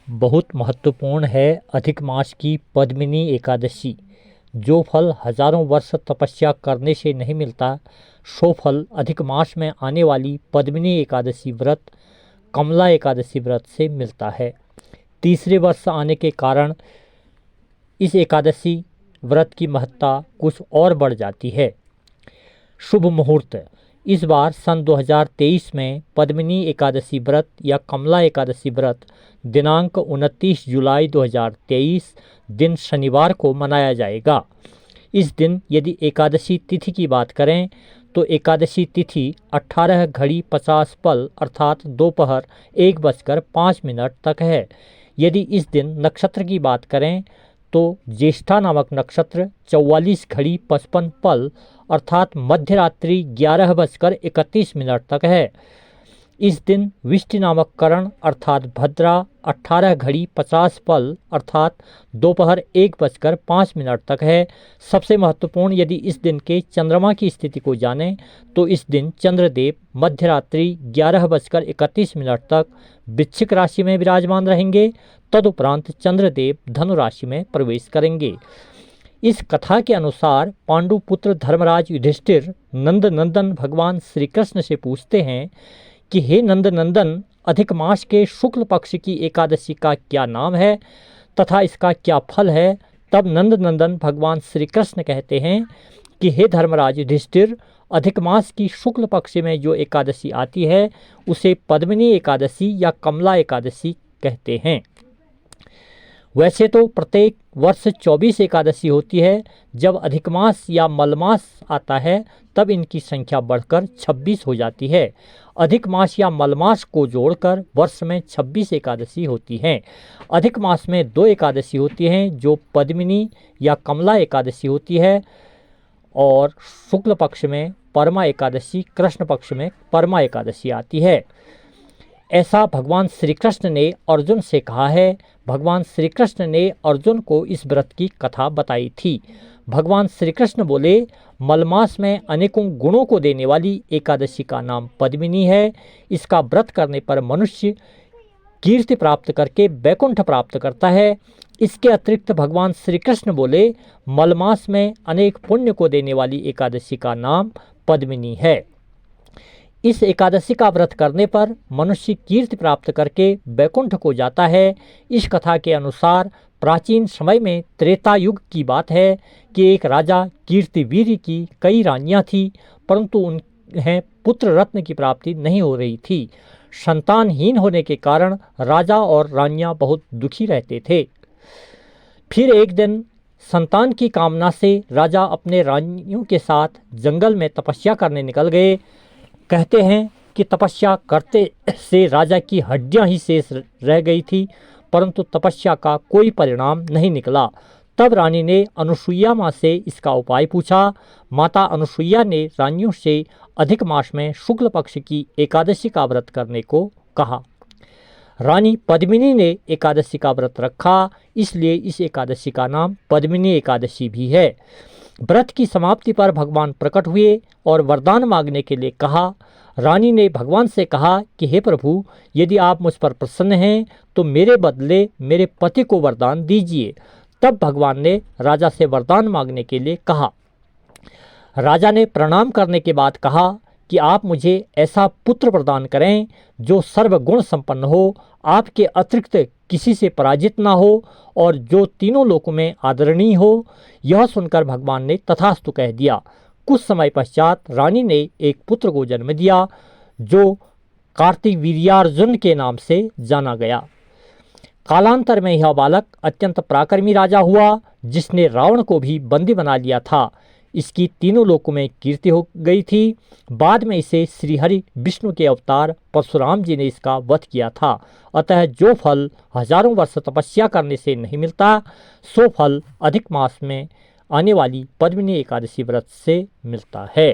बहुत महत्वपूर्ण है अधिक मास की पद्मिनी एकादशी। जो फल हजारों वर्ष तपस्या करने से नहीं मिलता, सो फल अधिक मास में आने वाली पद्मिनी एकादशी व्रत, कमला एकादशी व्रत से मिलता है। तीसरे वर्ष आने के कारण इस एकादशी व्रत की महत्ता कुछ और बढ़ जाती है। शुभ मुहूर्त। इस बार सन 2023 में पद्मिनी एकादशी व्रत या कमला एकादशी व्रत दिनांक 29 जुलाई 2023 दिन शनिवार को मनाया जाएगा। इस दिन यदि एकादशी तिथि की बात करें तो एकादशी तिथि 18:50 अर्थात दोपहर 1:05 तक है। यदि इस दिन नक्षत्र की बात करें तो ज्येष्ठा नामक नक्षत्र 44:55 अर्थात मध्य रात्रि 11:31 तक है। इस दिन विष्टि नामक करण अर्थात भद्रा 18:50 अर्थात दोपहर 1:05 तक है। सबसे महत्वपूर्ण, यदि इस दिन के चंद्रमा की स्थिति को जानें तो इस दिन चंद्रदेव मध्य रात्रि 11:31 तक वृश्चिक राशि में विराजमान रहेंगे। तदुपरांत चंद्रदेव धनु राशि में प्रवेश करेंगे। इस कथा के अनुसार पांडुपुत्र धर्मराज युधिष्ठिर नंद नंदन भगवान श्री कृष्ण से पूछते हैं कि हे नंद नंदन, अधिक मास के शुक्ल पक्ष की एकादशी का क्या नाम है तथा इसका क्या फल है। तब नंद नंदन भगवान श्री कृष्ण कहते हैं कि हे धर्मराज युधिष्ठिर, अधिक मास की शुक्ल पक्ष में जो एकादशी आती है उसे पद्मिनी एकादशी या कमला एकादशी कहते हैं। वैसे तो प्रत्येक वर्ष 24 एकादशी होती है। जब अधिक मास या मलमास आता है तब इनकी संख्या बढ़कर 26 हो जाती है। अधिक मास या मलमास को जोड़कर वर्ष में 26 एकादशी होती हैं। अधिक मास में 2 एकादशी होती हैं जो पद्मिनी या कमला एकादशी होती है, और शुक्ल पक्ष में परमा एकादशी, कृष्ण पक्ष में परमा एकादशी आती है। ऐसा भगवान श्री कृष्ण ने अर्जुन से कहा है। भगवान श्री कृष्ण ने अर्जुन को इस व्रत की कथा बताई थी। भगवान श्री कृष्ण बोले, मलमास में अनेकों गुणों को देने वाली एकादशी का नाम पद्मिनी है। इसका व्रत करने पर मनुष्य कीर्ति प्राप्त करके वैकुंठ प्राप्त करता है। इसके अतिरिक्त भगवान श्री कृष्ण बोले, मलमास में अनेक पुण्य को देने वाली एकादशी का नाम पद्मिनी है। इस एकादशी का व्रत करने पर मनुष्य कीर्ति प्राप्त करके वैकुंठ को जाता है। इस कथा के अनुसार प्राचीन समय में त्रेता युग की बात है कि एक राजा कीर्तिवीर्य की कई रानियां थीं, परंतु उन्हें पुत्र रत्न की प्राप्ति नहीं हो रही थी। संतानहीन होने के कारण राजा और रानियां बहुत दुखी रहते थे। फिर एक दिन संतान की कामना से राजा अपने रानियों के साथ जंगल में तपस्या करने निकल गए। कहते हैं कि तपस्या करते से राजा की हड्डियां ही शेष रह गई थी, परंतु तपस्या का कोई परिणाम नहीं निकला। तब रानी ने अनुसुईया माँ से इसका उपाय पूछा। माता अनुसुईया ने रानियों से अधिक मास में शुक्ल पक्ष की एकादशी का व्रत करने को कहा। रानी पद्मिनी ने एकादशी का व्रत रखा, इसलिए इस एकादशी का नाम पद्मिनी एकादशी भी है। व्रत की समाप्ति पर भगवान प्रकट हुए और वरदान मांगने के लिए कहा। रानी ने भगवान से कहा कि हे प्रभु, यदि आप मुझ पर प्रसन्न हैं तो मेरे बदले मेरे पति को वरदान दीजिए। तब भगवान ने राजा से वरदान मांगने के लिए कहा। राजा ने प्रणाम करने के बाद कहा कि आप मुझे ऐसा पुत्र प्रदान करें जो सर्वगुण संपन्न हो, आपके अतिरिक्त किसी से पराजित ना हो और जो तीनों लोकों में आदरणीय हो। यह सुनकर भगवान ने तथास्तु कह दिया। कुछ समय पश्चात रानी ने एक पुत्र को जन्म दिया जो कार्तिवीर्यार्जुन के नाम से जाना गया। कालांतर में यह बालक अत्यंत पराक्रमी राजा हुआ, जिसने रावण को भी बंदी बना लिया था। इसकी तीनों लोकों में कीर्ति हो गई थी। बाद में इसे श्रीहरि विष्णु के अवतार परशुराम जी ने इसका वध किया था। अतः जो फल हजारों वर्ष तपस्या करने से नहीं मिलता, सो फल अधिक मास में आने वाली पद्मिनी एकादशी व्रत से मिलता है।